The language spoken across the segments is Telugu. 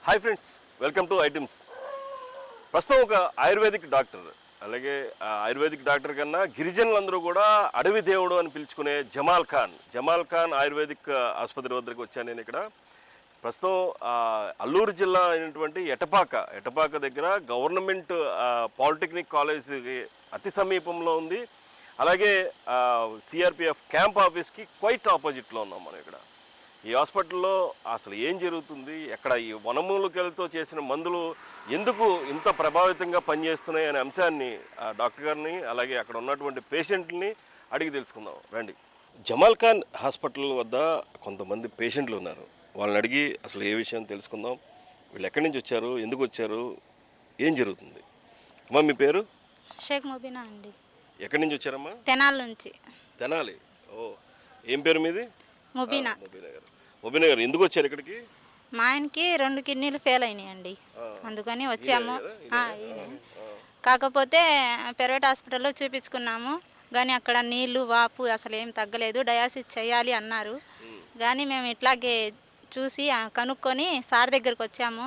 Hi friends, welcome to items. ప్రస్తుతం ఒక ఆయుర్వేదిక్ డాక్టర్, అలాగే ఆయుర్వేదిక్ డాక్టర్ కన్నా గిరిజనులందరూ కూడా అడవి దేవుడు అని పిలుచుకునే జమాల్ ఖాన్ ఆయుర్వేదిక్ ఆసుపత్రి వద్దకు వచ్చాను నేను. ఇక్కడ ప్రస్తుతం అల్లూరు జిల్లా అయినటువంటి ఎటపాక దగ్గర గవర్నమెంట్ పాలిటెక్నిక్ కాలేజీకి అతి సమీపంలో ఉంది. అలాగే సిఆర్పిఎఫ్ క్యాంప్ ఆఫీస్కి క్వైట్ ఆపోజిట్లో ఉన్నాం మనం. ఇక్కడ ఈ హాస్పిటల్లో అసలు ఏం జరుగుతుంది, ఎక్కడ ఈ వనమూలికలతో చేసిన మందులు ఎందుకు ఇంత ప్రభావితంగా పనిచేస్తున్నాయి అనే అంశాన్ని డాక్టర్ గారిని అలాగే అక్కడ ఉన్నటువంటి పేషెంట్ని అడిగి తెలుసుకుందాం రండి. జమాల్ ఖాన్ హాస్పిటల్ వద్ద కొంతమంది పేషెంట్లు ఉన్నారు, వాళ్ళని అడిగి అసలు ఏ విషయం తెలుసుకుందాం. వీళ్ళు ఎక్కడి నుంచి వచ్చారు, ఎందుకు వచ్చారు, ఏం జరుగుతుంది? అమ్మా, మీ పేరు? షేక్ ముబీనా అండి. ఎక్కడి నుంచి వచ్చారమ్మా? తెనాలి నుంచి. తెనాలి. ఓ, ఏం పేరు మీది? ముబీనా. ముబీనా గారు ఎందుకు వచ్చారు ఇక్కడికి? మా ఆయనకి 2 కిడ్నీలు ఫెయిల్ అయినాయండి, అందుకని వచ్చాము. కాకపోతే ప్రైవేట్ హాస్పిటల్లో చూపించుకున్నాము, కానీ అక్కడ నీళ్లు వాపు అసలు ఏం తగ్గలేదు. డయాసిస్ చేయాలి అన్నారు, కానీ మేము ఇట్లాగే చూసి కనుక్కొని సార్ దగ్గరికి వచ్చాము.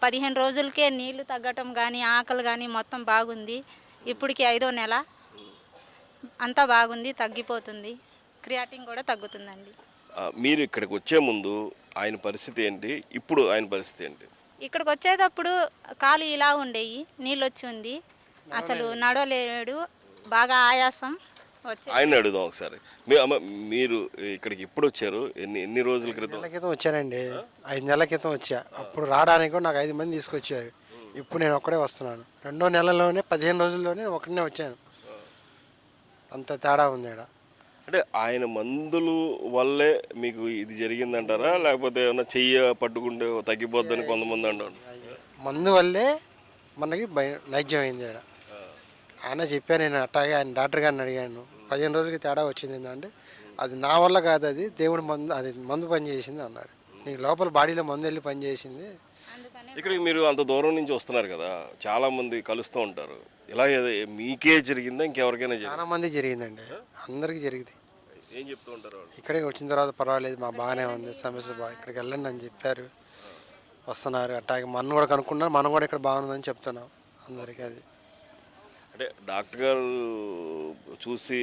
15 రోజులకే నీళ్లు తగ్గటం కానీ ఆకలి కానీ మొత్తం బాగుంది. ఇప్పటికి 5వ నెల, అంతా బాగుంది, తగ్గిపోతుంది. క్రియాటిన్ కూడా తగ్గుతుందండి. మీరు ఇక్కడికి వచ్చే ముందు ఆయన పరిస్థితి ఏంటి, ఇప్పుడు ఆయన పరిస్థితి ఏంటి? ఇక్కడికి వచ్చేటప్పుడు కాలు ఇలా ఉండేవి, నీళ్ళు వచ్చి ఉంది, అసలు నడవలేడు, బాగా ఆయాసం వచ్చి. ఆయన అడుగుదాం ఒకసారి. మీరు ఇక్కడికి ఎప్పుడు వచ్చారు, ఎన్ని రోజుల క్రితం? నెలల క్రితం వచ్చానండి, 5 నెలల క్రితం వచ్చా. అప్పుడు రావడానికి కూడా నాకు 5 మంది తీసుకొచ్చారు. ఇప్పుడు నేను ఒక్కడే వస్తున్నాను. 2వ నెలలోనే 15 రోజుల్లోనే ఒకనే వచ్చాను. అంత తేడా ఉంది ఇక్కడ. అంటే ఆయన మందులు వల్లే మీకు ఇది జరిగిందంటారా, లేకపోతే ఏమన్నా చెయ్యి పట్టుకుంటే తగ్గిపోద్దని కొంతమంది అంటారు? మందు వల్లే మనకి నైజ్యం అయింది ఇక్కడ. ఆయన చెప్పాను, నేను అట్టాగే ఆయన డాక్టర్ గారిని అడిగాను. 15 రోజులకి తేడా వచ్చింది ఏంటంటే, అది నా వల్ల కాదు, అది దేవుడి మందు, అది మందు పని చేసింది అన్నాడు. నీకు లోపల బాడీలో మందు వెళ్ళి పని చేసింది. ఇక్కడికి మీరు అంత దూరం నుంచి వస్తున్నారు కదా, చాలా మంది కలుస్తూ ఉంటారు. ఇలా మీకే జరిగిందా, ఇంకెవరికైనా? చాలా మంది జరిగిందండి, అందరికీ జరిగింది. ఏం చెప్తూ ఉంటారు? ఇక్కడికి వచ్చిన తర్వాత పర్వాలేదు, మా బాగానే ఉంది, సమస్య ఇక్కడికి వెళ్ళండి అని చెప్పారు. వస్తున్నారు అట్టాగే. మనం కూడా కనుక్కున్నారు, మనం కూడా ఇక్కడ బాగుందని చెప్తున్నాం అందరికీ. అది అంటే డాక్టర్ గారు చూసి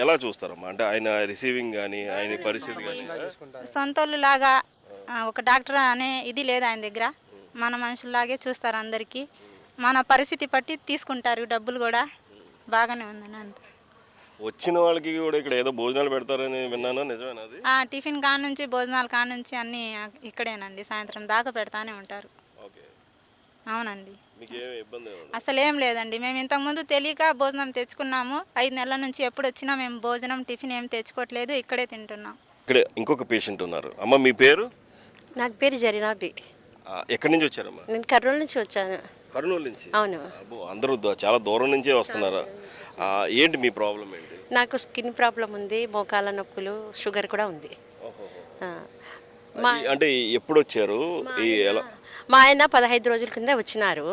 ఎలా చూస్తారమ్మా? అంటే ఆయన రిసీవింగ్ కానీ ఆయన పరిస్థితి కానీ సొంతోళ్ళు లాగా ఒక డాక్టర్ అనే ఇది లేదు ఆయన దగ్గర. మన మనుషుల్లాగే చూస్తారు అందరికీ, మన పరిస్థితి పట్టి తీసుకుంటారు. డబ్బులు కూడా బాగానే ఉందని అంత. వచ్చిన వాళ్ళకి కూడా ఇక్కడ ఏదో భోజనాలు పెడతారని విన్నాను, నిజమేనా అది? టిఫిన్ కానుంచి భోజనాలు కానుంచి అన్నీ ఇక్కడేనండి, సాయంత్రం దాకా పెడతానే ఉంటారు. అవునండి, అసలు ఏం లేదండి. మేము ఇంతకుముందు తెలియక భోజనం తెచ్చుకున్నాము. 5 నెలల నుంచి ఎప్పుడు వచ్చినా మేము భోజనం టిఫిన్ ఏం తెచ్చుకోవట్లేదు, ఇక్కడే తింటున్నాం. ఇక్కడ ఇంకొక పేషెంట్ ఉన్నారు. అమ్మ, మీ పేరు? నాకు పేరు జరీనాబి. ఎక్కడి నుంచి వచ్చారమ్మా? నేను కర్నూలు నుంచి వచ్చాను. కర్నూలు నుంచి? అవును. అందరూ చాలా దూరం నుంచే వస్తున్నారా? ఏంటి మీ ప్రాబ్లం ఏంటి? నాకు స్కిన్ ప్రాబ్లం ఉంది, మోకాల నొప్పులు, షుగర్ కూడా ఉంది. అంటే ఎప్పుడు వచ్చారు? మా ఆయన 15 రోజుల కింద వచ్చినారు.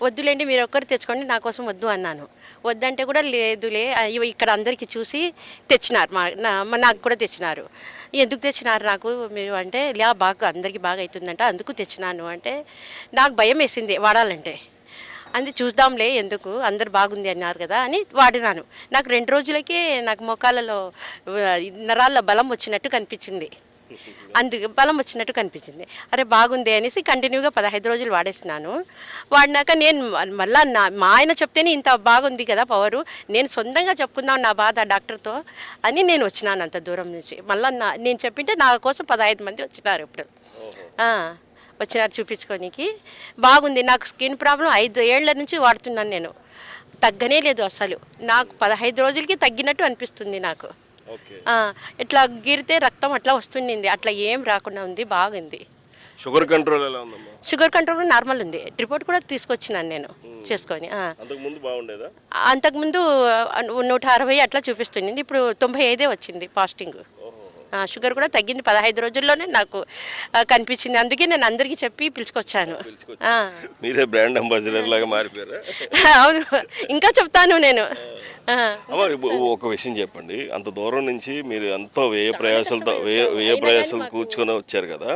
వద్దులేండి, మీరు ఒక్కరు తెచ్చుకోండి, నా కోసం వద్దు అన్నాను. వద్దంటే కూడా లేదులే, ఇక్కడ అందరికీ చూసి తెచ్చినారు, నాకు కూడా తెచ్చినారు. ఎందుకు తెచ్చినారు నాకు మీరు అంటే, బాగా అందరికీ బాగా అవుతుందంట, అందుకు తెచ్చినాను అంటే. నాకు భయం వేసింది వాడాలంటే. అది చూద్దాంలే, ఎందుకు అందరు బాగుంది అన్నారు కదా అని వాడినాను. నాకు 2 రోజులకే నాకు మోకాలలో నరాల్లో బలం వచ్చినట్టు కనిపించింది. బలం వచ్చినట్టు కనిపించింది. అరే బాగుంది అనేసి కంటిన్యూగా 15 రోజులు వాడేసినాను. వాడినాక నేను మళ్ళీ మా ఆయన చెప్తేనే ఇంత బాగుంది కదా పవరు, నేను సొంతంగా చెప్పుకుందాం నా బాధ డాక్టర్తో అని నేను వచ్చినాను అంత దూరం నుంచి. మళ్ళీ నేను చెప్పింటే నా కోసం 15 మంది వచ్చినారు. ఇప్పుడు వచ్చినారు చూపించుకోనికి. బాగుంది. నాకు స్కిన్ ప్రాబ్లం 5 ఏళ్ల నుంచి వాడుతున్నాను నేను, తగ్గనే లేదు అసలు. నాకు 15 రోజులకి తగ్గినట్టు అనిపిస్తుంది నాకు. ఇట్లా గీరితే రక్తం అట్లా వస్తుండింది, అట్లా ఏం రాకుండా ఉంది, బాగుంది. షుగర్ కంట్రోల్ ఎలా ఉందమ్మా? షుగర్ కంట్రోల్ నార్మల్ ఉంది. రిపోర్ట్ కూడా తీసుకొచ్చినాను నేను చేసుకొని. అంతకుముందు 160 అట్లా చూపిస్తుంది, ఇప్పుడు 95 వచ్చింది ఫాస్టింగ్. షుగర్ కూడా తగ్గింది 15 రోజుల్లోనే నాకు కనిపించింది. అందుకే నేను అందరికీ చెప్పి పిలుచుకొచ్చాను. మీరే బ్రాండ్ అంబాసిడర్ లాగా మారిపోయారా? అవును, ఇంకా చెప్తాను నేను. ఒక విషయం చెప్పండి, అంత దూరం నుంచి మీరు ఎంతో వ్యయ ప్రయాసాలు కూర్చుకొని వచ్చారు కదా,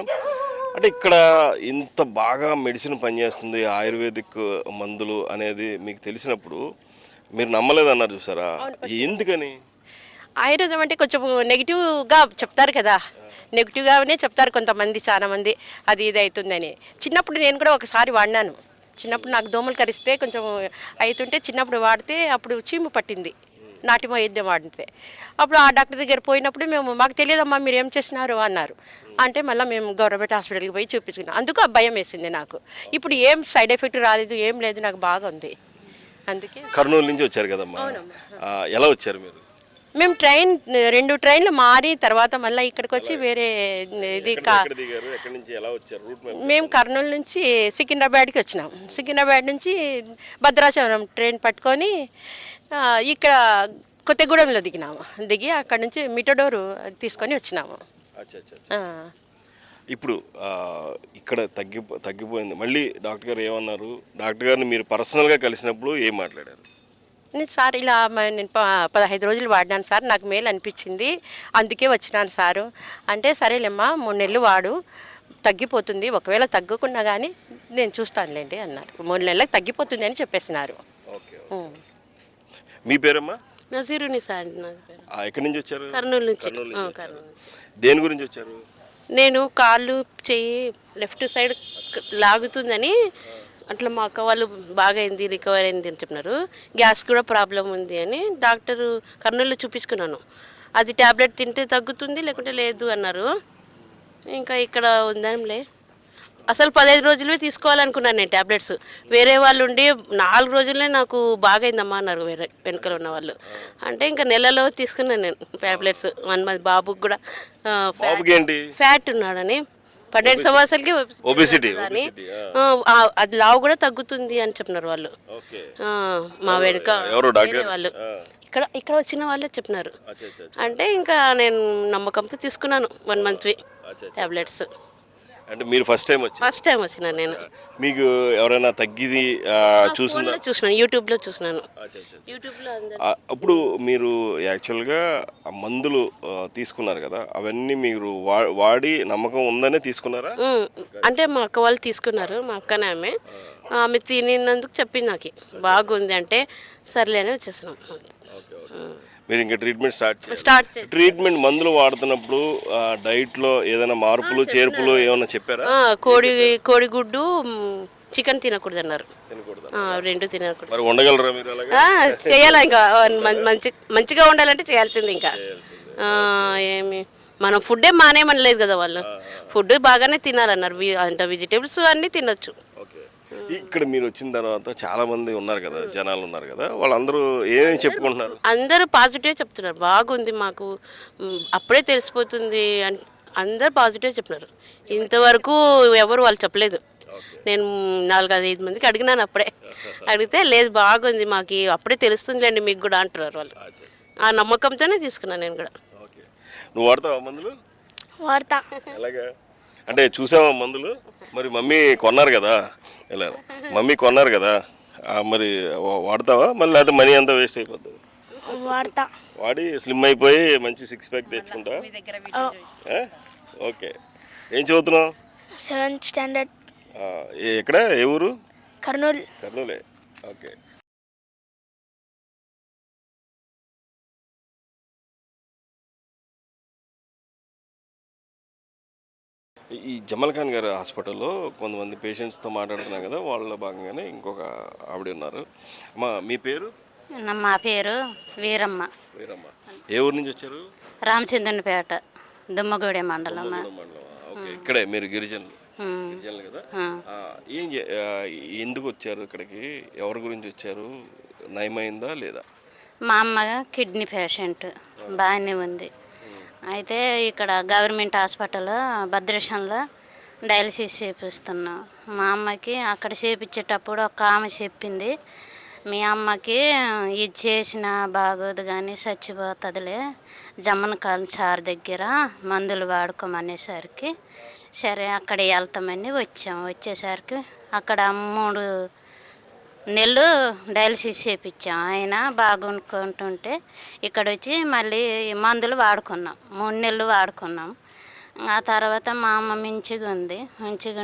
అంటే ఇక్కడ ఇంత బాగా మెడిసిన్ పనిచేస్తుంది ఆయుర్వేదిక్ మందులు అనేది మీకు తెలిసినప్పుడు మీరు నమ్మలేదన్నారు చూసారా, ఎందుకని? ఆయుర్వేదం అంటే కొంచెం నెగిటివ్గా చెప్తారు కదా, నెగిటివ్గానే చెప్తారు కొంతమంది, చాలా మంది అది ఇది అవుతుందని. చిన్నప్పుడు నేను కూడా ఒకసారి వాడినాను. చిన్నప్పుడు నాకు దోమలు కరిస్తే కొంచెం అవుతుంటే చిన్నప్పుడు వాడితే అప్పుడు చీము పట్టింది, నాటి వైద్యం వాడితే. అప్పుడు ఆ డాక్టర్ దగ్గర పోయినప్పుడు మాకు తెలియదమ్మా మీరు ఏం చేస్తున్నారు అన్నారు. అంటే మళ్ళీ మేము గవర్నమెంట్ హాస్పిటల్కి పోయి చూపించుకున్నాం. అందుకు ఆ భయం వేసింది నాకు. ఇప్పుడు ఏం సైడ్ ఎఫెక్ట్ రాలేదు, ఏం లేదు, నాకు బాగా ఉంది. అందుకే కర్నూలు నుంచి వచ్చారు కదమ్మా, ఎలా వచ్చారు మీరు? మేము 2 ట్రైన్లు మారి తర్వాత మళ్ళీ ఇక్కడికి వచ్చి వేరే ఇది ఎక్కడ దిగారు, ఎక్కడి నుంచి ఎలా వచ్చారు? Route map. మేము కర్నూలు నుంచి సికింద్రాబాద్కి వచ్చినాం. సికింద్రాబాద్ నుంచి భద్రాచలం ట్రైన్ పట్టుకొని ఇక్కడ కొత్తగూడెంలో దిగి అక్కడ నుంచి మిటడోరు తీసుకొని వచ్చినాము. ఇప్పుడు ఇక్కడ తగ్గిపోయింది. మళ్ళీ డాక్టర్ గారు ఏమన్నారు? డాక్టర్ గారిని మీరు పర్సనల్గా కలిసినప్పుడు ఏం మాట్లాడారు? సార్ ఇలా నేను 15 రోజులు వాడినాను సార్, నాకు మేలు అనిపించింది, అందుకే వచ్చినాను సారు అంటే, సరేలేమ్మా 3 నెలలు వాడు, తగ్గిపోతుంది, ఒకవేళ తగ్గకుండా కానీ నేను చూస్తానులేండి అన్నారు. 3 నెలలకు తగ్గిపోతుంది అని చెప్పేసినారు. ఓకే. మీ పేరమ్మా? నజీరుని సార్. ఎక్కడి నుంచి వచ్చారు? కర్నూలు నుంచి. దేని గురించి వచ్చారు? నేను కాళ్ళు చెయ్యి లెఫ్ట్ సైడ్ లాగుతుందని, అట్లా మా అక్క వాళ్ళు బాగా అయింది, రికవర్ అయింది అని చెప్పినారు. గ్యాస్ కూడా ప్రాబ్లం ఉంది అని డాక్టరు కర్నూలులో చూపించుకున్నాను. అది ట్యాబ్లెట్ తింటే తగ్గుతుంది, లేకుంటే లేదు అన్నారు. ఇంకా ఇక్కడ ఉందంలే. అసలు 15 రోజులే తీసుకోవాలనుకున్నాను నేను ట్యాబ్లెట్స్. వేరే వాళ్ళు ఉండి 4 రోజులనే నాకు బాగా అయిందమ్మా అన్నారు వేరే వెనకలు ఉన్న వాళ్ళు. అంటే ఇంకా నెలలో తీసుకున్నాను నేను ట్యాబ్లెట్స్. 1 మంత్ బాబుకి కూడా ఫ్యాట్ ఉన్నాడని 17 సంవత్సరాలకి ఒబెసిటీ అది లావు కూడా తగ్గుతుంది అని చెప్పినారు వాళ్ళు. మా వెనుక వాళ్ళు ఇక్కడ వచ్చిన వాళ్ళే చెప్పినారు. అంటే ఇంకా నేను నమ్మకంతో తీసుకున్నాను 1 మంత్వి ట్యాబ్లెట్స్. అంటే మీరు ఫస్ట్ టైం వచ్చినా నేను. మీకు ఎవరైనా తగ్గిది చూసినాను, యూట్యూబ్లో చూసినాను. అప్పుడు మీరు యాక్చువల్గా మందులు తీసుకున్నారు కదా, అవన్నీ మీరు వాడి నమ్మకం ఉందనే తీసుకున్నారా? అంటే మా అక్క వాళ్ళు తీసుకున్నారు, మా అక్కనే ఆమె తినినందుకు చెప్పింది నాకు బాగుంది అంటే సర్లేనే వచ్చేసినాం. మీరు ఇంకా ట్రీట్మెంట్ ట్రీట్మెంట్ మందులు వాడుతున్నప్పుడు డైట్లో ఏదైనా మార్పులు చేర్పులు ఏమైనా చెప్పారా? కోడిగుడ్డు చికెన్ తినకూడదు అన్నారు. 2 తినకూడదు. మరి ఉండగలరా మీరు? చేయాలా, ఇంకా మంచిగా ఉండాలంటే చేయాల్సింది. ఇంకా ఏమి మనం ఫుడ్డే మానేయమనలేదు కదా వాళ్ళు, ఫుడ్ బాగానే తినాలన్నారు. అంటే వెజిటేబుల్స్ అన్నీ తినొచ్చు. ఇక్కడ మీరు వచ్చిన తర్వాత చాలా మంది ఉన్నారు కదా, జనాలు ఉన్నారు కదా, వాళ్ళందరూ ఏమేమి చెప్పుకుంటున్నారు? అందరూ పాజిటివ్ చెప్తున్నారు, బాగుంది మాకు అప్పుడే తెలిసిపోతుంది అని అందరూ పాజిటివ్ చెప్తున్నారు. ఇంతవరకు ఎవరు వాళ్ళు చెప్పలేదు. నేను 4-5 మందికి అడిగినాను అప్పుడే. అడిగితే లేదు బాగుంది మాకు అప్పుడే తెలుస్తుందిలేండి మీకు కూడా అంటున్నారు వాళ్ళు. ఆ నమ్మకంతోనే తీసుకున్నాను నేను కూడా. నువ్వు వాడతావా మందులు? వాడతా. ఎలాగా అంటే చూసావా మందులు? మరి మమ్మీ కొన్నారు కదా, మరి వాడతావా? మళ్ళీ అయితే మనీ అంతా వేస్ట్ అయిపోతుంది. వాడి స్లిమ్ అయిపోయి మంచి 6 ప్యాక్ తెచ్చుకుంటా. ఓకే. ఏం చదువుతున్నావు? 7th standard. ఎక్కడ, ఏ ఊరు? కర్నూలే. ఓకే. ఈ జమల్ ఖాన్ గారి హాస్పిటల్లో కొంతమంది పేషెంట్స్తో మాట్లాడుతున్నాం కదా, వాళ్ళ భాగంగానే ఇంకొక ఆవిడ ఉన్నారు. మీ పేరు? మా పేరు వీరమ్మ. ఏ ఊరు నుంచి వచ్చారు? రామచంద్రపేట, దుమ్మగూడెం మండలం. ఓకే. ఇక్కడే మీరు గిరిజనులు కదా? ఎందుకు వచ్చారు ఇక్కడికి? ఎవరి గురించి వచ్చారు? నయమైందా లేదా? మా అమ్మ కిడ్నీ పేషెంట్, బాగానే ఉంది. అయితే ఇక్కడ గవర్నమెంట్ హాస్పిటల్లో భద్రాచలంలో డయాలసిస్ చేపిస్తున్నాం. మా అమ్మకి అక్కడ చేపించేటప్పుడు ఒక ఆమె చెప్పింది, మీ అమ్మకి ఇది చేసినా బాగోదు కానీ చచ్చిపోతుందిలే, జమ్మనకాల సార్ దగ్గర మందులు వాడుకోమనేసరికి సరే అక్కడ వెళ్తామని వచ్చేసరికి అక్కడ 3 నెలలు డయాలసిస్ చేయించాం. ఆయన బాగుంటుంటే ఇక్కడ వచ్చి మళ్ళీ మందులు వాడుకున్నాం. 3 నెలలు వాడుకున్నాం. ఆ తర్వాత మా అమ్మ మంచిగా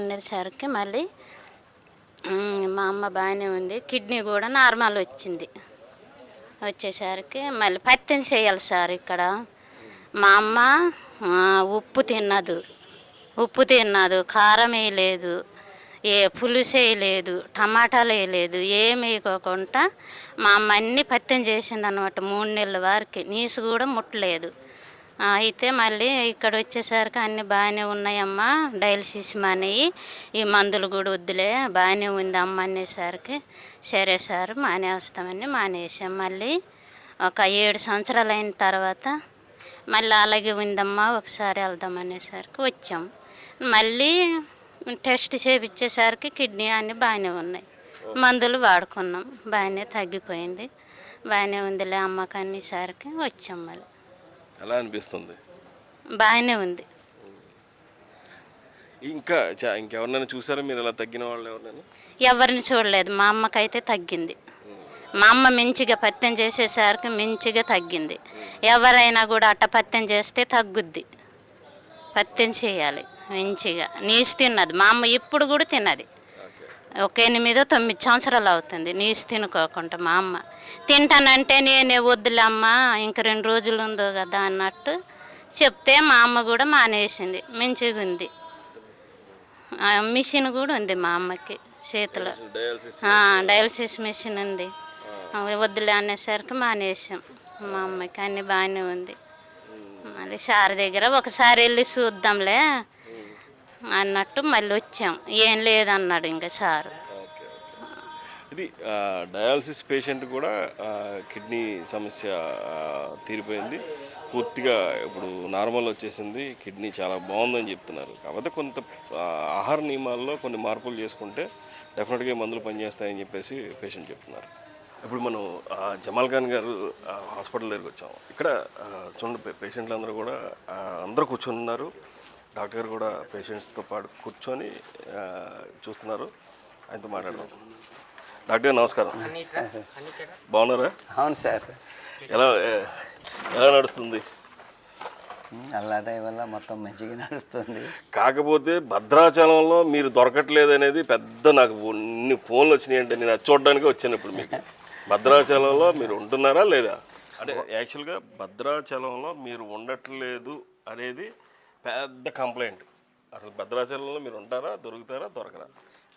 ఉండేసరికి మళ్ళీ మా అమ్మ బాగానే ఉంది. కిడ్నీ కూడా నార్మల్ వచ్చేసరికి మళ్ళీ పత్యం చేయాలి సార్. ఇక్కడ మా అమ్మ ఉప్పు తిన్నదు, కారం వేయలేదు, పులుసు వేయలేదు, టమాటాలు వేయలేదు, ఏమి వేయకోకుండా మా అమ్మ అన్నీ పత్యం చేసింది అనమాట. 3 నెలల వరకు నీసు కూడా ముట్టలేదు. అయితే మళ్ళీ ఇక్కడ వచ్చేసరికి అన్నీ బాగానే ఉన్నాయమ్మా, డయాలసిస్ మానేయి, ఈ మందులు కూడా వద్దులే, బాగానే ఉంది అమ్మ అనేసరికి సరే సార్ మానేస్తామని మానేసాం. మళ్ళీ ఒక 7 సంవత్సరాలు అయిన తర్వాత మళ్ళీ అలాగే ఉందమ్మా, ఒకసారి వెళ్దామనేసరికి వచ్చాం. మళ్ళీ టెస్ట్ చేయించేసరికి కిడ్నీ అన్నీ బాగానే ఉన్నాయి. మందులు వాడుకున్నాం, బాగానే తగ్గిపోయింది. బాగానే ఉందిలే అమ్మకి అనేసరికి వచ్చాం. మళ్ళీ ఎలా అనిపిస్తుంది? బాగానే ఉంది. ఇంకెవరినైనా చూసారా మీరు ఇలా తగ్గిన వాళ్ళు ఎవరినైనా? ఎవరిని చూడలేదు. మా అమ్మకైతే తగ్గింది. మా అమ్మ మంచిగా పత్యం చేసేసరికి మంచిగా తగ్గింది. ఎవరైనా కూడా అట్ట పత్యం చేస్తే తగ్గుద్ది. పత్యం చేయాలి మంచిగా. నీసు తిన్నది మా అమ్మ, ఇప్పుడు కూడా తిన్నది. ఒక 8-9 సంవత్సరాలు అవుతుంది నీసు తినుకోకుండా. మా అమ్మ తింటానంటే నేనే వద్దులే అమ్మ, ఇంక 2 రోజులు ఉందో కదా అన్నట్టు చెప్తే మా అమ్మ కూడా మానేసింది. మంచిగా ఉంది. మిషన్ కూడా ఉంది మా అమ్మకి చేతిలో, డయాలసిస్ మిషన్ ఉంది. వద్దులే అనేసరికి మానేసాం. మా అమ్మకి అన్నీ బాగానే ఉంది. మళ్ళీ సార్ దగ్గర ఒకసారి వెళ్ళి చూద్దాంలే అన్నట్టు మళ్ళీ వచ్చాం. ఏం లేదన్నాడు ఇంకా సారు. ఇది డయాలసిస్ పేషెంట్ కూడా కిడ్నీ సమస్య తీరిపోయింది, పూర్తిగా ఇప్పుడు నార్మల్ వచ్చేసింది, కిడ్నీ చాలా బాగుందని చెప్తున్నారు. కాకపోతే కొంత ఆహార నియమాల్లో కొన్ని మార్పులు చేసుకుంటే డెఫినెట్గా మందులు పనిచేస్తాయని చెప్పేసి పేషెంట్ చెప్తున్నారు. ఇప్పుడు మనం జమాల్ ఖాన్ గారు హాస్పిటల్ దగ్గరికి వచ్చాము. ఇక్కడ చూడండి, పేషెంట్లు అందరూ కూడా అందరూ కూర్చొని ఉన్నారు. డాక్టర్ గారు కూడా పేషెంట్స్తో పాటు కూర్చొని చూస్తున్నారు. ఆయనతో మాట్లాడదాం. డాక్టర్ గారు నమస్కారం. బాగున్నారా? అవును సార్. ఎలా నడుస్తుంది? అల్లాదయ వల్ల మొత్తం మంచిగా నడుస్తుంది. కాకపోతే భద్రాచలంలో మీరు దొరకట్లేదు అనేది పెద్ద, నాకు ఇన్ని ఫోన్లు వచ్చినాయి అంటే నేను అది చూడడానికి వచ్చాను. ఇప్పుడు మీకు భద్రాచలంలో మీరు ఉంటున్నారా లేదా అంటే, యాక్చువల్గా భద్రాచలంలో మీరు ఉండట్లేదు అనేది పెద్ద కంప్లైంట్. అసలు భద్రాచలంలో మీరు ఉంటారా, దొరకరా?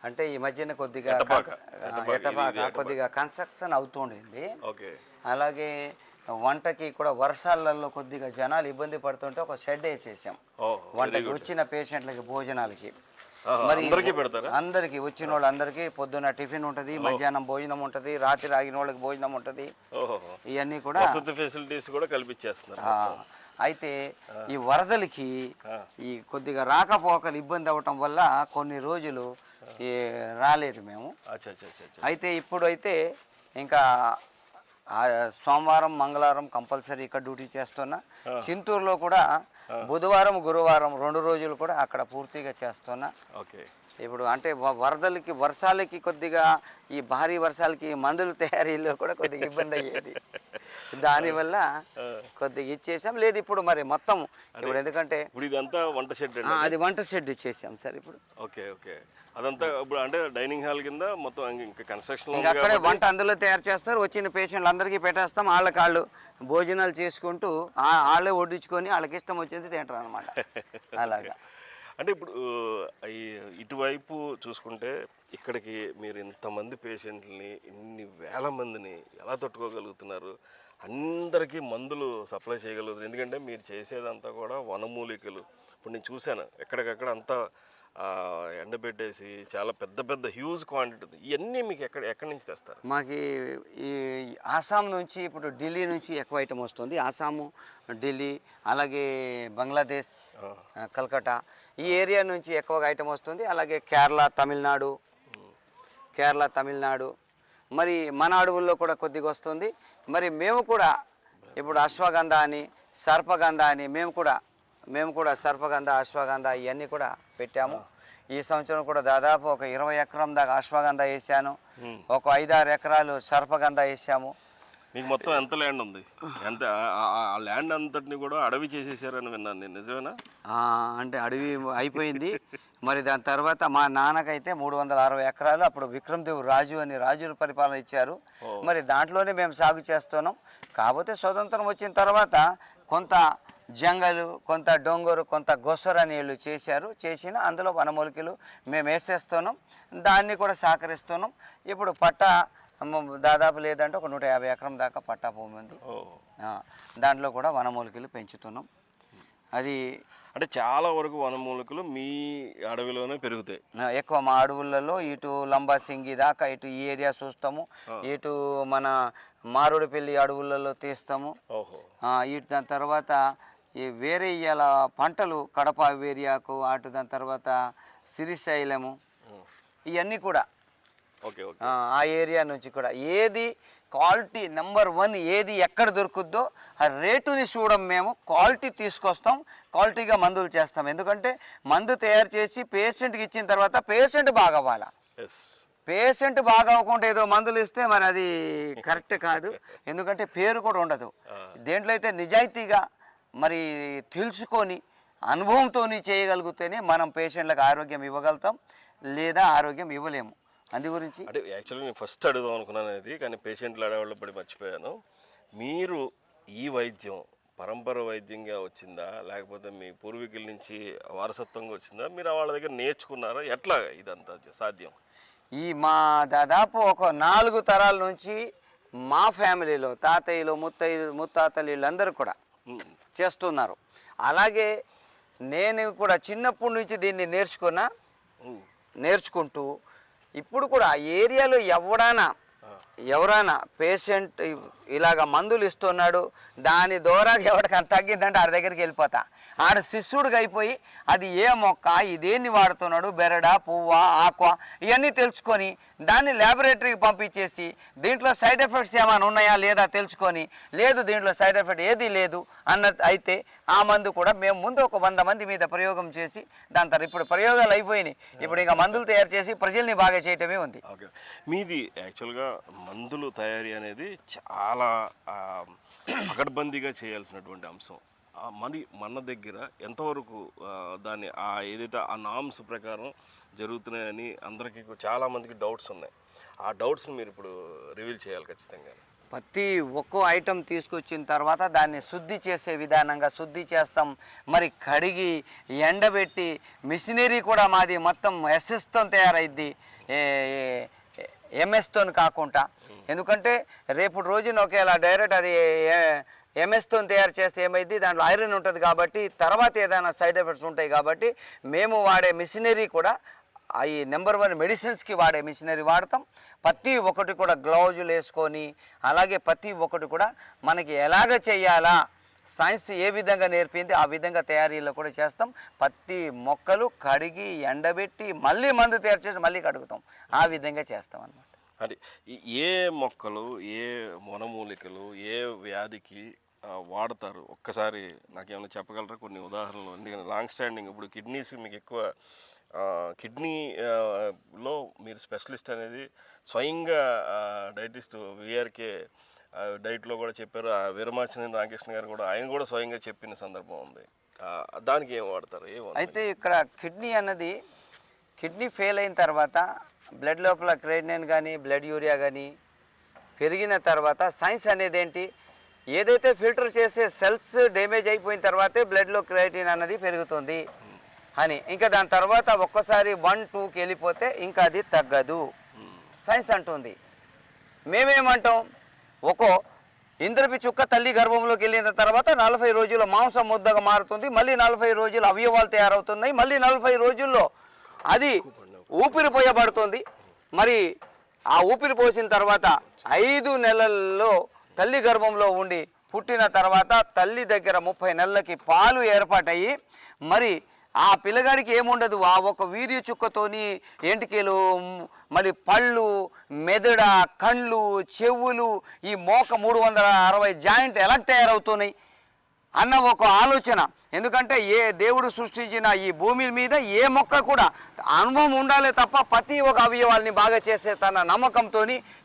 అంటే ఈ మధ్యన కొద్దిగా కొద్దిగా కన్స్ట్రక్షన్ అవుతుండింది. ఓకే. అలాగే వంటకి కూడా వర్షాలలో కొద్దిగా జనాలు ఇబ్బంది పడుతుంటే ఒక షెడ్ వేసేసాం వంటకి వచ్చిన పేషెంట్లకి, భోజనాలకి. మరి అందరికి వచ్చిన వాళ్ళందరికీ పొద్దున్న టిఫిన్ ఉంటుంది, మధ్యాహ్నం భోజనం ఉంటుంది, రాత్రి ఆగిన వాళ్ళకి భోజనం ఉంటుంది. ఇవన్నీ కూడా ఫెసిలిటీస్ కూడా కల్పించేస్తున్నారు. అయితే ఈ వరదలకి ఈ కొద్దిగా రాకపోకలు ఇబ్బంది అవ్వటం వల్ల కొన్ని రోజులు రాలేదు మేము. అయితే ఇప్పుడు అయితే ఇంకా సోమవారం, మంగళవారం కంపల్సరీ ఇక్కడ డ్యూటీ చేస్తున్నా. చింతూరులో కూడా బుధవారం, గురువారం 2 రోజులు కూడా అక్కడ పూర్తిగా చేస్తున్నా. ఇప్పుడు అంటే వర్షాలకి కొద్దిగా ఈ భారీ వర్షాలకి మందుల తయారీలో కూడా కొద్దిగా ఇబ్బంది అయ్యేది. దానివల్ల కొద్దిగా ఇచ్చేసాం. లేదు ఇప్పుడు మరి మొత్తం ఇప్పుడు ఎందుకంటే అది వంట షెడ్ ఇచ్చేసాం సార్ ఇప్పుడు. అదంతా ఇప్పుడు అంటే డైనింగ్ హాల్ కింద మొత్తం ఇంకా కన్స్ట్రక్షన్, ఇంకా అక్కడే వంట అందులో తయారు చేస్తారు. వచ్చిన పేషెంట్లు అందరికీ పెట్టేస్తాం. వాళ్ళు భోజనాలు చేసుకుంటూ వాళ్ళే వడ్డించుకొని వాళ్ళకి ఇష్టం వచ్చేది తింటారు అనమాట. అలాగా అంటే ఇప్పుడు ఇటువైపు చూసుకుంటే ఇక్కడికి మీరు ఇంతమంది పేషెంట్లని, ఇన్ని వేల మందిని ఎలా తట్టుకోగలుగుతున్నారు? అందరికీ మందులు సప్లై చేయగలుగుతారు. ఎందుకంటే మీరు చేసేదంతా కూడా వనమూలికలు. ఇప్పుడు నేను చూశాను ఎక్కడికక్కడ అంతా ఎండబెట్టేసి చాలా పెద్ద హ్యూజ్ క్వాంటిటీ ఉంది. ఇవన్నీ మీకు ఎక్కడి నుంచి తెస్తారు? మాకు ఈ ఆసాం నుంచి, ఇప్పుడు ఢిల్లీ నుంచి ఎక్కువ ఐటమ్ వస్తుంది. ఆసాము, ఢిల్లీ, అలాగే బంగ్లాదేశ్, కల్కట్టా ఈ ఏరియా నుంచి ఎక్కువగా ఐటమ్ వస్తుంది. అలాగే కేరళ, తమిళనాడు, మరి మన అడవుల్లో కూడా కొద్దిగా వస్తుంది. మరి మేము కూడా ఇప్పుడు అశ్వగంధ అని, సర్పగంధ అని మేము కూడా సర్పగంధ, అశ్వగంధ ఇవన్నీ కూడా పెట్టాము. ఈ సంవత్సరం కూడా దాదాపు ఒక 20 ఎకరం దాకా అశ్వగంధ వేసాను. ఒక 5-6 ఎకరాలు సర్పగంధ వేసాము. మీకు మొత్తం ఎంత ల్యాండ్ ఉంది? ఎంత ఆ ల్యాండ్ అంతటిని కూడా అడవి చేసేసారని విన్నాను నేను, నిజమేనా? అంటే అడవి అయిపోయింది. మరి దాని తర్వాత మా నాన్నకైతే 360 ఎకరాలు అప్పుడు విక్రమదేవ్ రాజు అని రాజుల పరిపాలన ఇచ్చారు. మరి దాంట్లోనే మేము సాగు చేస్తున్నాం. కాకపోతే స్వతంత్రం వచ్చిన తర్వాత కొంత జంగలు, కొంత డొంగరు, కొంత గొసర నీళ్ళు చేసిన అందులో వనమూలికలు మేము వేసేస్తున్నాం. దాన్ని కూడా సహకరిస్తున్నాం. ఇప్పుడు పట్టా దాదాపు లేదంటే ఒక 150 ఎకరం దాకా పట్టా భూమి ఉంది. దాంట్లో కూడా వనమూలికలు పెంచుతున్నాం. అది అంటే చాలా వరకు వనమూలికలు మీ అడవిలోనే పెరుగుతాయి ఎక్కువ. మా అడవులలో ఇటు లంబాసింగి దాకా ఇటు ఈ ఏరియా చూస్తాము, ఇటు మన మారుడిపల్లి అడవులలో తీస్తాము. ఇటు దాని తర్వాత ఈ వేరే ఇవాళ పంటలు కడప ఏరియాకు, అటు దాని తర్వాత శ్రీశైలము, ఇవన్నీ కూడా ఆ ఏరియా నుంచి కూడా ఏది క్వాలిటీ నెంబర్ 1 ఏది ఎక్కడ దొరుకుద్దో ఆ రేటుని చూడం. మేము క్వాలిటీ తీసుకొస్తాం, క్వాలిటీగా మందులు చేస్తాం. ఎందుకంటే మందు తయారు చేసి పేషెంట్కి ఇచ్చిన తర్వాత పేషెంట్ బాగా అవ్వాలా. పేషెంట్ బాగా అవ్వకుండా ఏదో మందులు ఇస్తే మరి అది కరెక్ట్ కాదు. ఎందుకంటే పేరు కూడా ఉండదు. దేంట్లో అయితే నిజాయితీగా మరి తెలుసుకొని అనుభవంతో చేయగలిగితేనే మనం పేషెంట్లకు ఆరోగ్యం ఇవ్వగలుగుతాం, లేదా ఆరోగ్యం ఇవ్వలేము. అందు గురించి అంటే యాక్చువల్లీ నేను ఫస్ట్ అడుగుదాం అనుకున్నాను అనేది, కానీ పేషెంట్లు అడేవాళ్ళు పడి మర్చిపోయాను. మీరు ఈ వైద్యం పరంపర వైద్యంగా వచ్చిందా, లేకపోతే మీ పూర్వీకుల నుంచి వారసత్వంగా వచ్చిందా, మీరు వాళ్ళ దగ్గర నేర్చుకున్నారా, ఎట్లా ఇదంతా సాధ్యం? ఈ మా దాదాపు ఒక 4 తరాల నుంచి మా ఫ్యామిలీలో తాతయ్యలు, ముత్తాతలు వీళ్ళందరూ కూడా చేస్తున్నారు. అలాగే నేను కూడా చిన్నప్పటి నుంచి దీన్ని నేర్చుకుంటూ ఇప్పుడు కూడా ఏరియాలో ఎవరైనా పేషెంట్ ఇలాగ మందులు ఇస్తున్నాడు, దాని ద్వారా ఎవరికైనా తగ్గిందంటే ఆడి దగ్గరికి వెళ్ళిపోతా. ఆడ శిష్యుడికి అయిపోయి అది ఏ మొక్క, ఇదేన్ని వాడుతున్నాడు, బెరడా, పువ్వా, ఆక్వా, ఇవన్నీ తెలుసుకొని దాన్ని ల్యాబొరేటరీకి పంపించేసి దీంట్లో సైడ్ ఎఫెక్ట్స్ ఏమైనా ఉన్నాయా లేదా తెలుసుకొని, లేదు దీంట్లో సైడ్ ఎఫెక్ట్ ఏది లేదు అన్నది అయితే ఆ మందు కూడా మేము ముందు ఒక 100 మంది మీద ప్రయోగం చేసి దాని తర్వాత ఇప్పుడు ప్రయోగాలు అయిపోయినాయి. ఇప్పుడు ఇంకా మందులు తయారు చేసి ప్రజల్ని బాగా చేయటమే ఉంది. ఓకే, మీది యాక్చువల్గా మందులు తయారీ అనేది చాలా పకడ్బందీగా చేయాల్సినటువంటి అంశం. మరి మన దగ్గర ఎంతవరకు దాన్ని ఏదైతే ఆ నామ్స్ ప్రకారం జరుగుతున్నాయని అందరికీ చాలామందికి డౌట్స్ ఉన్నాయి. ఆ డౌట్స్ని మీరు ఇప్పుడు రివీల్ చేయాలి ఖచ్చితంగా. ప్రతి ఒక్కో ఐటెం తీసుకొచ్చిన తర్వాత దాన్ని శుద్ధి చేసే విధానంగా శుద్ధి చేస్తాం. మరి కడిగి ఎండబెట్టి మిషనరీ కూడా మాది మొత్తం ఎస్ఎస్తో తయారైద్ది, ఎంఎస్తో కాకుండా. ఎందుకంటే రేపు రోజున ఒకేలా డైరెక్ట్ అది ఎంఎస్తో తయారు చేస్తే ఏమైంది, దాంట్లో ఐరన్ ఉంటుంది కాబట్టి తర్వాత ఏదైనా సైడ్ ఎఫెక్ట్స్ ఉంటాయి. కాబట్టి మేము వాడే మిషనరీ కూడా ఈ నెంబర్ 1 మెడిసిన్స్కి వాడే మిషనరీ వాడతాం. ప్రతి ఒక్కటి కూడా గ్లౌజులు వేసుకొని, అలాగే ప్రతి ఒక్కటి కూడా మనకి ఎలాగ చేయాలా, సైన్స్ ఏ విధంగా నేర్పింది ఆ విధంగా తయారీలో కూడా చేస్తాం. ప్రతి మొక్కలు కడిగి ఎండబెట్టి మళ్ళీ మందు తయారు చేసి మళ్ళీ కడుగుతాం. ఆ విధంగా చేస్తాం అన్నమాట. అంటే ఏ మొక్కలు, ఏ వనమూలికలు ఏ వ్యాధికి వాడతారు ఒక్కసారి నాకేమైనా చెప్పగలరా కొన్ని ఉదాహరణలు? ఎందుకంటే లాంగ్ స్టాండింగ్ ఇప్పుడు కిడ్నీస్ మీకు ఎక్కువ కిడ్నీలో మీరు స్పెషలిస్ట్ అనేది స్వయంగా డైటిస్ట్ విఆర్కే డైట్లో కూడా చెప్పారు. వీరమాచినేని రామకృష్ణ గారు కూడా ఆయన కూడా స్వయంగా చెప్పిన సందర్భం ఉంది. దానికి ఏం వాడతారు? అయితే ఇక్కడ కిడ్నీ అన్నది కిడ్నీ ఫెయిల్ అయిన తర్వాత బ్లడ్ లోపల క్రియేటినిన్ కానీ బ్లడ్ యూరియా కానీ పెరిగిన తర్వాత సైన్స్ అనేది ఏంటి, ఏదైతే ఫిల్టర్ చేసే సెల్స్ డ్యామేజ్ అయిపోయిన తర్వాతే బ్లడ్లో క్రియేటినిన్ అన్నది పెరుగుతుంది అని. ఇంకా దాని తర్వాత ఒక్కసారి 1-2కి వెళ్ళిపోతే ఇంకా అది తగ్గదు సైన్స్ అంటుంది. మేమేమంటాం, ఇంద్రపి చుక్క తల్లి గర్భంలోకి వెళ్ళిన తర్వాత 40 రోజుల్లో మాంసం ముద్దగా మారుతుంది, మళ్ళీ 40 రోజులు అవయవాలు తయారవుతున్నాయి, మళ్ళీ 40 రోజుల్లో అది ఊపిరి పోయబడుతుంది. మరి ఆ ఊపిరి పోసిన తర్వాత 5 నెలల్లో తల్లి గర్భంలో ఉండి పుట్టిన తర్వాత తల్లి దగ్గర 30 నెలలకి పాలు ఏర్పాటయ్యి మరి ఆ పిల్లగాడికి ఏముండదు, ఆ ఒక వీర్య చుక్కతోని ఎంటికలు, మరి పళ్ళు, మెదడ, కళ్ళు, చెవులు, ఈ మోక 360 జాయింట్ ఎలా తయారవుతున్నాయి అన్న ఒక ఆలోచన ఎందుకంటే దేవుడు సృష్టించిన ఈ భూమి మీద ఏ మొక్క కూడా అనుభవం ఉండాలి తప్ప ప్రతి ఒక అవయవాల్ని బాగా చేసే తన నమ్మకంతో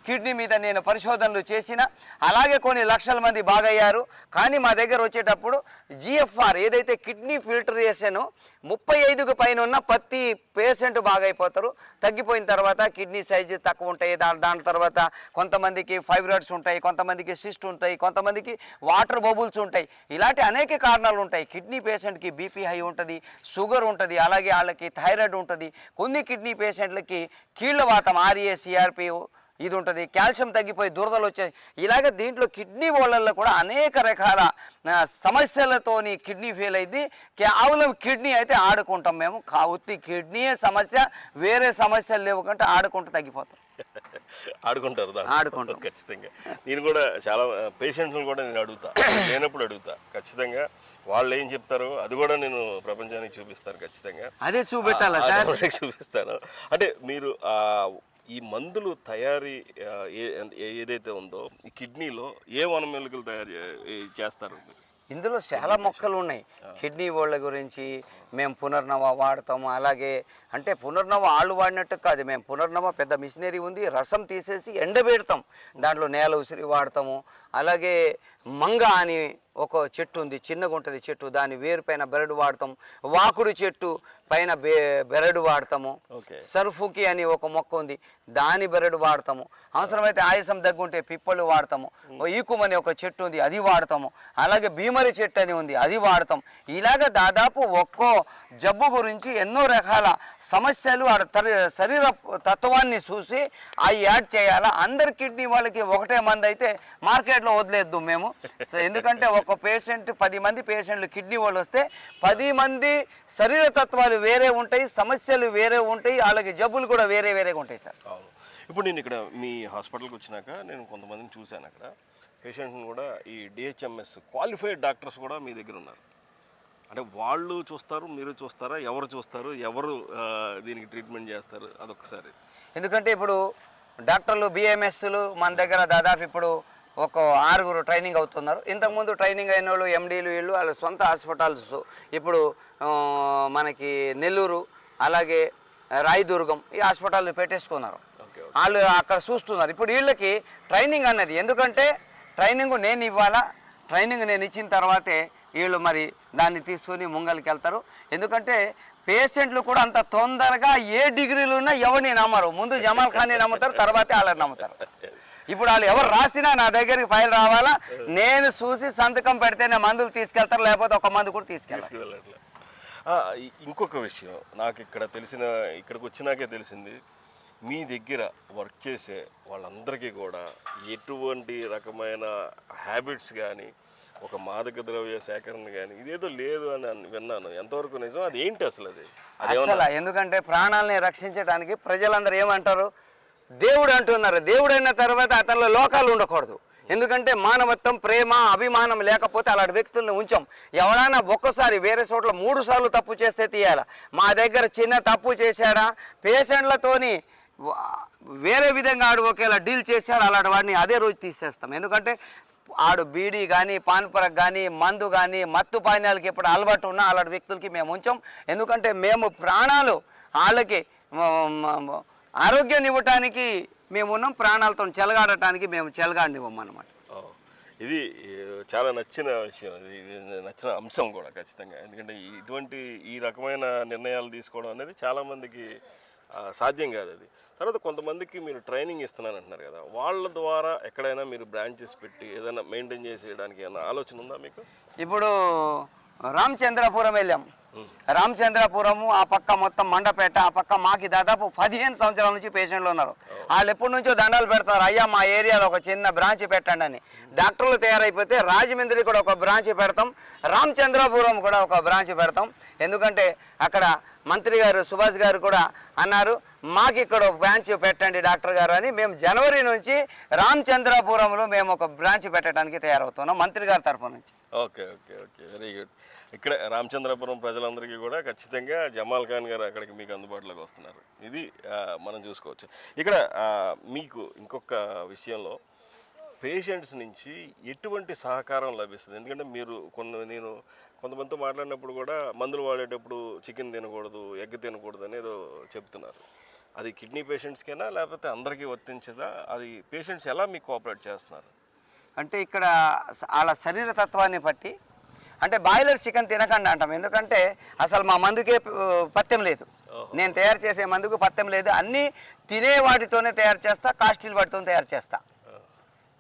కిడ్నీ మీద నేను పరిశోధనలు చేసిన, అలాగే కొన్ని లక్షల మంది బాగయ్యారు. కానీ మా దగ్గర వచ్చేటప్పుడు జిఎఫ్ఆర్ ఏదైతే కిడ్నీ ఫిల్టరేషన్ 35కు పైన ఉన్న ప్రతి పేషెంట్ బాగైపోతారు. తగ్గిపోయిన తర్వాత కిడ్నీ సైజు తక్కువ ఉంటాయి, దాని తర్వాత కొంతమందికి ఫైబ్రాయిడ్స్ ఉంటాయి, కొంతమందికి సిస్ట్ ఉంటాయి, కొంతమందికి వాటర్ బబుల్స్ ఉంటాయి. ఇలాంటి అనేక కారణాలు ఉంటాయి. కిడ్నీ పేషెంట్కి బీపీ హై ఉంటుంది, షుగర్ ఉంటుంది, అలాగే వాళ్ళకి థైరాయిడ్ ఉంటుంది. కొన్ని కిడ్నీ పేషెంట్లకి కీళ్ళవాతం సిఆర్పి ఇది ఉంటుంది, కాల్షియం తగ్గిపోయి దురదలు వచ్చాయి. ఇలాగ దీంట్లో కిడ్నీ వాళ్ళల్లో కూడా అనేక రకాల సమస్యలతోని కిడ్నీ ఫెయిల్ అయింది. కేవలం కిడ్నీ అయితే ఆడుకుంటాం మేము. ఉత్తి కిడ్నీయే సమస్య, వేరే సమస్యలు లేవు కంటే ఆడుకుంటూ తగ్గిపోతాం. ఆడుకుంటారు ఆడుకుంటాం ఖచ్చితంగా. నేను కూడా చాలా పేషెంట్లను కూడా నేను అడుగుతా, లేనప్పుడు అడుగుతా ఖచ్చితంగా. వాళ్ళు ఏం చెప్తారో అది కూడా నేను ప్రపంచానికి చూపిస్తాను ఖచ్చితంగా. అదే చూపెట్టాలా సార్? చూపిస్తాను. అంటే మీరు ఈ మందులు తయారీ ఏదైతే ఉందో ఈ కిడ్నీలో ఏ వనమూలికలు తయారు చేస్తారు? ఇందులో చాలా మొక్కలు ఉన్నాయి. కిడ్నీ వాళ్ళ గురించి మేము పునర్నవ వాడతాము. అలాగే అంటే పునర్నవ వాళ్ళు వాడినట్టు కాదు, మేము పునర్నవ పెద్ద మిషనరీ ఉంది, రసం తీసేసి ఎండబెడతాం, దాంట్లో నేల ఉసిరి వాడతాము. అలాగే మంగ అని ఒక చెట్టు ఉంది, చిన్నగా ఉంటుంది చెట్టు, దాని వేరు పైన బెరడు వాడతాం. వాకుడు చెట్టు పైన బెరడు వాడతాము. సర్ఫుకి అని ఒక మొక్క ఉంది, దాని బెరడు వాడతాము. అవసరమైతే ఆయాసం దగ్గుంటే పిప్పలు వాడతాము. ఈకుమని ఒక చెట్టు ఉంది, అది వాడతాము. అలాగే భీమరి చెట్టు అని ఉంది, అది వాడతాం. ఇలాగ దాదాపు ఒక్కో జబ్బు గురించి ఎన్నో రకాల సమస్యలు శరీర తత్వాన్ని చూసి అవి యాడ్ చేయాలా. అందరి కిడ్నీ వాళ్ళకి ఒకటే మంది అయితే మార్కెట్లో వదిలేద్దు మేము. ఎందుకంటే ఒక పేషెంట్ 10 మంది పేషెంట్లు కిడ్నీ వాళ్ళు వస్తే 10 మంది శరీర తత్వాలు వేరే ఉంటాయి, సమస్యలు వేరే ఉంటాయి, వాళ్ళకి జబ్బులు కూడా వేరే వేరేగా ఉంటాయి సార్. అవును. ఇప్పుడు నేను ఇక్కడ మీ హాస్పిటల్కి వచ్చినాక నేను కొంతమందిని చూశాను. అక్కడ పేషెంట్ని కూడా ఈ డిహెచ్ఎంఎస్ క్వాలిఫైడ్ డాక్టర్స్ కూడా మీ దగ్గర ఉన్నారు. అంటే వాళ్ళు చూస్తారు, మీరు చూస్తారా? ఎవరు చూస్తారు, ఎవరు దీనికి ట్రీట్మెంట్ చేస్తారు అదొకసారి? ఎందుకంటే ఇప్పుడు డాక్టర్లు బిఎంఎస్లు మన దగ్గర దాదాపు ఇప్పుడు ఒక 6 ట్రైనింగ్ అవుతున్నారు. ఇంతకుముందు ట్రైనింగ్ అయిన వాళ్ళు ఎండీలు వీళ్ళు వాళ్ళ సొంత హాస్పిటల్స్ ఇప్పుడు మనకి నెల్లూరు అలాగే రాయదుర్గం ఈ హాస్పిటల్ పెట్టేసుకున్నారు. వాళ్ళు అక్కడ చూస్తున్నారు. ఇప్పుడు వీళ్ళకి ట్రైనింగ్ అన్నది, ఎందుకంటే ట్రైనింగ్ నేను ఇవ్వాలా, ట్రైనింగ్ నేను ఇచ్చిన తర్వాతే వీళ్ళు మరి దాన్ని తీసుకొని ముంగలికి వెళ్తారు. ఎందుకంటే పేషెంట్లు కూడా అంత తొందరగా ఏ డిగ్రీలు ఉన్నా ఎవరిని నమ్మరు. ముందు జమాల్ ఖాన్ని నమ్ముతారు, తర్వాతే వాళ్ళని నమ్ముతారు. ఇప్పుడు వాళ్ళు ఎవరు రాసినా నా దగ్గరికి ఫైల్ రావాలా, నేను చూసి సంతకం పెడితేనే మందులు తీసుకెళ్తారు, లేకపోతే ఒక మందు కూడా తీసుకెళ్ళాలి. ఇంకొక విషయం నాకు ఇక్కడికి వచ్చినాకే తెలిసింది, మీ దగ్గర వర్క్ చేసే వాళ్ళందరికీ కూడా ఎటువంటి రకమైన హ్యాబిట్స్ కానీ ఒక మాదక ద్రవ్య సేకరణ కానీ ఇదేదో లేదు అని విన్నాను. ఎంతవరకు నిజం? అది ఏంటి అసలు? అసలు ఎందుకంటే ప్రాణాలని రక్షించడానికి ప్రజలందరూ ఏమంటారు, దేవుడు అంటున్నారు. దేవుడు అయిన తర్వాత అతనిలో లోకాలు ఉండకూడదు. ఎందుకంటే మానవత్వం, ప్రేమ, అభిమానం లేకపోతే అలాంటి వ్యక్తులను ఉంచాం. ఎవరైనా ఒక్కసారి వేరే చోట్ల 3 సార్లు తప్పు చేస్తే తీయాలి. మా దగ్గర చిన్న తప్పు చేశాడా, పేషెంట్లతోని వేరే విధంగా ఆడు ఒకేలా డీల్ చేశాడు, అలాంటి వాడిని అదే రోజు తీసేస్తాం. ఎందుకంటే ఆడు బీడీ కానీ పాన్పరక్ కానీ మందు కానీ మత్తు పానీయాలకి ఎప్పుడు అలవాటు ఉన్నా అలాంటి వ్యక్తులకి మేము ఉంచాం. ఎందుకంటే మేము ప్రాణాలు వాళ్ళకి ఆరోగ్యాన్ని ఇవ్వటానికి మేము ఉన్నాం, ప్రాణాలతో చెలగాడటానికి మేము చెలగాడినివ్వం అన్నమాట. ఇది చాలా నచ్చిన విషయం, ఇది నచ్చిన అంశం కూడా ఖచ్చితంగా. ఎందుకంటే ఇటువంటి ఈ రకమైన నిర్ణయాలు తీసుకోవడం అనేది చాలామందికి సాధ్యం కాదు. అది తర్వాత కొంతమందికి మీరు ట్రైనింగ్ ఇస్తున్నాను అంటున్నారు కదా, వాళ్ళ ద్వారా ఎక్కడైనా మీరు బ్రాంచెస్ పెట్టి ఏదైనా మెయింటైన్ చేసేయడానికి ఏమైనా ఆలోచన ఉందా మీకు? ఇప్పుడు రామచంద్రపురం వెళ్ళాం. రామచంద్రపురము ఆ పక్క మొత్తం మండపేట, ఆ పక్క మాకి దాదాపు 15 సంవత్సరాల నుంచి పేషెంట్లు ఉన్నారు. వాళ్ళు ఎప్పటి నుంచో దండాలు పెడతారు, అయ్యా మా ఏరియాలో ఒక చిన్న బ్రాంచ్ పెట్టండి అని. డాక్టర్లు తయారైపోతే రాజమండ్రి కూడా ఒక బ్రాంచ్ పెడతాం, రామచంద్రపురం కూడా ఒక బ్రాంచ్ పెడతాం. ఎందుకంటే అక్కడ మంత్రి గారు సుభాష్ గారు కూడా అన్నారు, మాకు ఇక్కడ ఒక బ్రాంచ్ పెట్టండి డాక్టర్ గారు అని. మేము జనవరి నుంచి రామచంద్రపురంలో మేము ఒక బ్రాంచ్ పెట్టడానికి తయారవుతున్నాం మంత్రి గారి తరఫు నుంచి. Okay okay okay, very good. ఇక్కడ రామచంద్రపురం ప్రజలందరికీ కూడా ఖచ్చితంగా జమాల్ ఖాన్ గారు అక్కడికి మీకు అందుబాటులోకి వస్తున్నారు. ఇది మనం చూసుకోవచ్చు. ఇక్కడ మీకు ఇంకొక విషయంలో పేషెంట్స్ నుంచి ఎటువంటి సహకారం లభిస్తుంది? ఎందుకంటే మీరు కొంతమందితో మాట్లాడినప్పుడు కూడా మందులు వాడేటప్పుడు చికెన్ తినకూడదు, ఎగ్ తినకూడదు అనేదో చెప్తున్నారు. అది కిడ్నీ పేషెంట్స్కైనా లేకపోతే అందరికీ వర్తించదా? అది పేషెంట్స్ ఎలా మీకు కోఆపరేట్ చేస్తున్నారు? అంటే ఇక్కడ వాళ్ళ శరీర తత్వాన్ని బట్టి అంటే బాయిలర్ చికెన్ తినకండి అంటాం. ఎందుకంటే అసలు మా మందుకే పథ్యం లేదు. నేను తయారు చేసే మందుకు పథ్యం లేదు. అన్నీ తినే వాటితోనే తయారు చేస్తా, కాస్టిల్ వాటితో తయారు చేస్తా,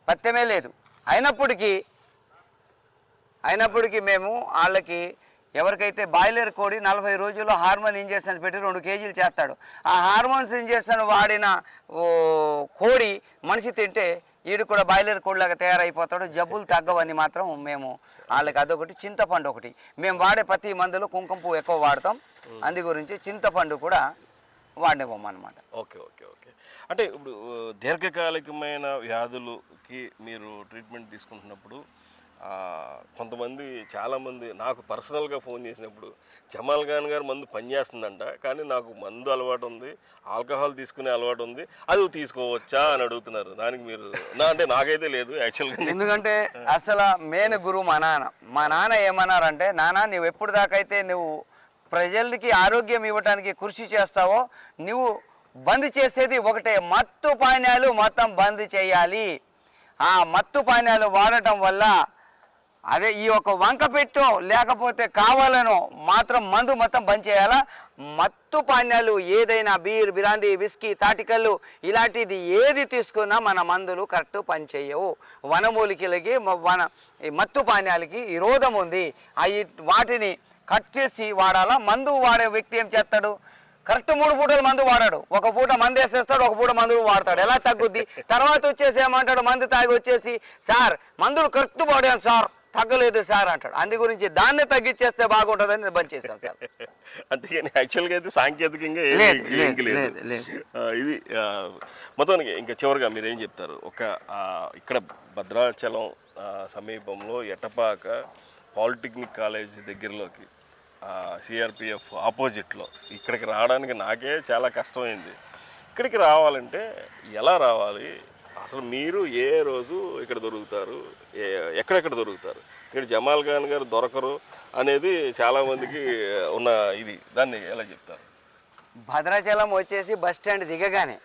పథ్యమే లేదు. అయినప్పటికీ మేము వాళ్ళకి ఎవరికైతే బాయిలర్ కోడి 40 రోజుల్లో హార్మోన్ ఇంజెక్షన్ పెట్టి 2 కేజీలు చేస్తాడు. ఆ హార్మోన్స్ ఇంజెక్షన్ వాడిన కోడి మనిషి తింటే వీడు కూడా బాయిలర్ కోడిలాగా తయారైపోతాడు, జబ్బులు తగ్గవని మాత్రం మేము వాళ్ళకి అదొకటి. చింతపండు ఒకటి, మేము వాడే ప్రతి మందులో కుంకుమ పువ్వు ఎక్కువ వాడతాం, అందు గురించి చింతపండు కూడా వాడిపోమన్నమాట. Okay okay okay. అంటే ఇప్పుడు దీర్ఘకాలికమైన వ్యాధులకి మీరు ట్రీట్మెంట్ తీసుకుంటున్నప్పుడు కొంతమంది చాలామంది నాకు పర్సనల్గా ఫోన్ చేసినప్పుడు జమాల్ ఖాన్ గారు మందు పనిచేస్తుందంట, కానీ నాకు మందు అలవాటు ఉంది, ఆల్కహాల్ తీసుకునే అలవాటు ఉంది, అది తీసుకోవచ్చా అని అడుగుతున్నారు. దానికి మీరు అంటే నాకైతే లేదు యాక్చువల్గా. ఎందుకంటే అసలు మెయిన్ గురువు మా నాన్న ఏమన్నారంటే, నాన్న నువ్వు ఎప్పుడు దాకైతే నువ్వు ప్రజలకి ఆరోగ్యం ఇవ్వడానికి కృషి చేస్తావో నువ్వు బంద్ చేసేది ఒకటే, మత్తు పానీయాలు మొత్తం బంద్ చేయాలి. ఆ మత్తు పానీయాలు వాడటం వల్ల అదే ఈ ఒక వంక పెట్టో లేకపోతే కావాలనో మాత్రం మందు మొత్తం బంద్ చేయాలా. మత్తు పానీయాలు ఏదైనా బీర్, బిరాంది, విస్కీ, తాటికల్లు ఇలాంటిది ఏది తీసుకున్నా మన మందులు కరెక్ట్ పనిచేయవు. వనమూలికలకి మత్తు పానీయాలకి విరోధం ఉంది. వాటిని కట్ చేసి వాడాలా. మందు వాడే వ్యక్తి ఏం చేస్తాడు, కరెక్ట్ 3 పూటలు మందు వాడాడు, ఒక పూట మందు వేసేస్తాడు, ఒక పూట మందులు వాడతాడు. ఎలా తగ్గుద్ది? తర్వాత వచ్చేసి ఏమంటాడు, మందు తాగి వచ్చేసి సార్ మందులు కరెక్ట్ వాడాను సార్, తగ్గలేదు సార్ అంటాడు. అందు గురించి దాన్నే తగ్గించేస్తే బాగుంటుందని బంద్ చేస్తాం సార్. అంతేగాని యాక్చువల్గా అయితే సాంకేతికంగా ఇది మొత్తానికి. ఇంకా చివరిగా మీరు ఏం చెప్తారు? ఇక్కడ భద్రాచలం సమీపంలో ఎటపాక పాలిటెక్నిక్ కాలేజ్ దగ్గరలోకి సిఆర్పిఎఫ్ ఆపోజిట్లో ఇక్కడికి రావడానికి నాకే చాలా కష్టమైంది. ఇక్కడికి రావాలంటే ఎలా రావాలి? అసలు మీరు ఏ రోజు ఇక్కడ దొరుకుతారు, ఎక్కడెక్కడ దొరుకుతారు? ఇక్కడ జమాల్ ఖాన్ గారు దొరకరు అనేది చాలామందికి ఉన్న దాన్ని ఎలా చెప్తారు? భద్రాచలం వచ్చేసి బస్ స్టాండ్ దిగగానే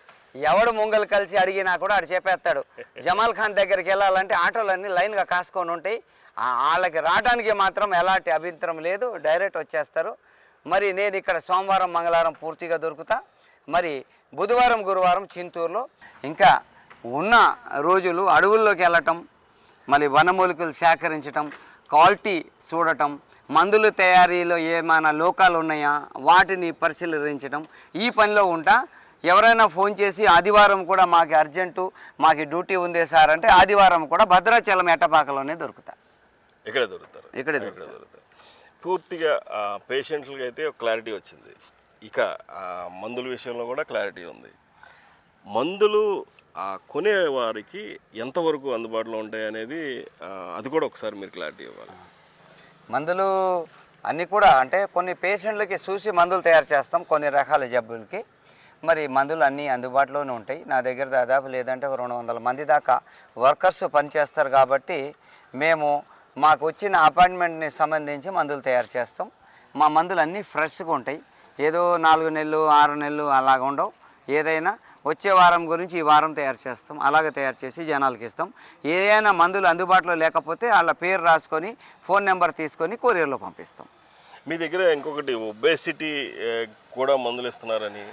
ఎవడు ముంగలు కలిసి అడిగినా కూడా ఆడు చెప్పేస్తాడు. జమాల్ ఖాన్ దగ్గరికి వెళ్ళాలంటే ఆటోలన్నీ లైన్గా కాసుకొని ఉంటాయి. వాళ్ళకి రావడానికి మాత్రం ఎలాంటి అభ్యంతరం లేదు, డైరెక్ట్ వచ్చేస్తారు. మరి నేను ఇక్కడ సోమవారం, మంగళవారం పూర్తిగా దొరుకుతా. మరి బుధవారం, గురువారం చింతూరులో. ఇంకా ఉన్న రోజులు అడవుల్లోకి వెళ్ళటం, మళ్ళీ వనమూలికలు సేకరించటం, క్వాలిటీ చూడటం, మందుల తయారీలో ఏమైనా లోకాలు ఉన్నాయా వాటిని పరిశీలించడం, ఈ పనిలో ఉంటా. ఎవరైనా ఫోన్ చేసి ఆదివారం కూడా మాకు అర్జెంటు, మాకు డ్యూటీ ఉంది సార్ అంటే ఆదివారం కూడా భద్రాచలం ఎట్టపాకలోనే దొరుకుతా. ఇక్కడే దొరుకుతారు? ఇక్కడే దొరుకుతారు. పూర్తిగా పేషెంట్లకి అయితే ఒక క్లారిటీ వచ్చింది. ఇక మందుల విషయంలో కూడా క్లారిటీ ఉంది. మందులు కొనే వారికి ఎంతవరకు అందుబాటులో ఉంటాయి అనేది అది కూడా ఒకసారి మీరు క్లారిటీ ఇవ్వాలి. మందులు అన్నీ కూడా అంటే కొన్ని పేషెంట్లకి చూసి మందులు తయారు చేస్తాం, కొన్ని రకాల జబ్బులకి. మరి మందులు అన్నీ అందుబాటులోనే ఉంటాయి. నా దగ్గర దాదాపు లేదంటే 200 మంది దాకా వర్కర్స్ పనిచేస్తారు. కాబట్టి మాకు వచ్చిన అపాయింట్మెంట్ని సంబంధించి మందులు తయారు చేస్తాం. మా మందులు అన్నీ ఫ్రెష్గా ఉంటాయి. ఏదో 4 నెలలు 6 నెలలు అలాగ ఉండవు. ఏదైనా వచ్చే వారం గురించి ఈ వారం తయారు చేస్తాం, అలాగే తయారు చేసి జనాలకి ఇస్తాం. ఏదైనా మందులు అందుబాటులో లేకపోతే వాళ్ళ పేరు రాసుకొని ఫోన్ నెంబర్ తీసుకొని కొరియర్లో పంపిస్తాం. మీ దగ్గర ఇంకొకటి ఒబేసిటీ కూడా మందులు ఇస్తున్నారని,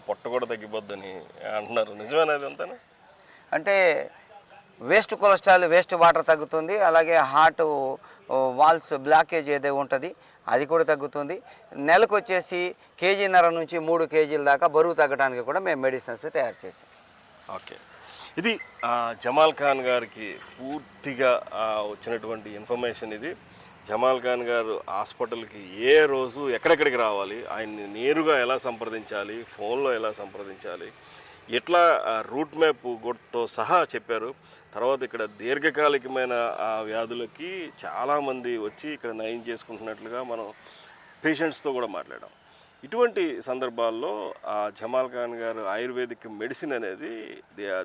పొట్ట కూడా తగ్గిపోద్దని అంటున్నారు, నిజమేనా అంతేనా? అంటే వేస్ట్ కొలెస్ట్రాల్, వేస్ట్ వాటర్ తగ్గుతుంది. అలాగే హార్ట్ వాల్స్ బ్లాకేజ్ ఏదో ఉంటుంది అది కూడా తగ్గుతుంది. నెలకు వచ్చేసి 1.5 కేజీ నుంచి 3 కేజీల దాకా బరువు తగ్గడానికి కూడా మేము మెడిసిన్స్ తయారు చేసాం. ఓకే, ఇది జమాల్ ఖాన్ గారికి పూర్తిగా వచ్చినటువంటి ఇన్ఫర్మేషన్. ఇది జమాల్ ఖాన్ గారు హాస్పిటల్కి ఏ రోజు ఎక్కడెక్కడికి రావాలి, ఆయన్ని నేరుగా ఎలా సంప్రదించాలి, ఫోన్లో ఎలా సంప్రదించాలి, ఎట్లా రూట్ మ్యాప్ గుర్తుతో సహా చెప్పారు. తర్వాత ఇక్కడ దీర్ఘకాలికమైన వ్యాధులకి చాలామంది వచ్చి ఇక్కడ నయం చేసుకుంటున్నట్లుగా మనం పేషెంట్స్తో కూడా మాట్లాడాం. ఇటువంటి సందర్భాల్లో ఆ జమాల్ ఖాన్ గారు ఆయుర్వేదిక్ మెడిసిన్ అనేది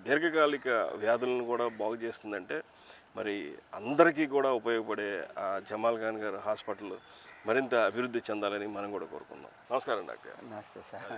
దీర్ఘకాలిక వ్యాధులను కూడా బాగు చేస్తుందంటే మరి అందరికీ కూడా ఉపయోగపడే ఆ జమాల్ ఖాన్ గారు హాస్పిటల్ మరింత అభివృద్ధి చెందాలని మనం కూడా కోరుకుందాం. నమస్కారం డాక్టర్. నమస్తే సార్.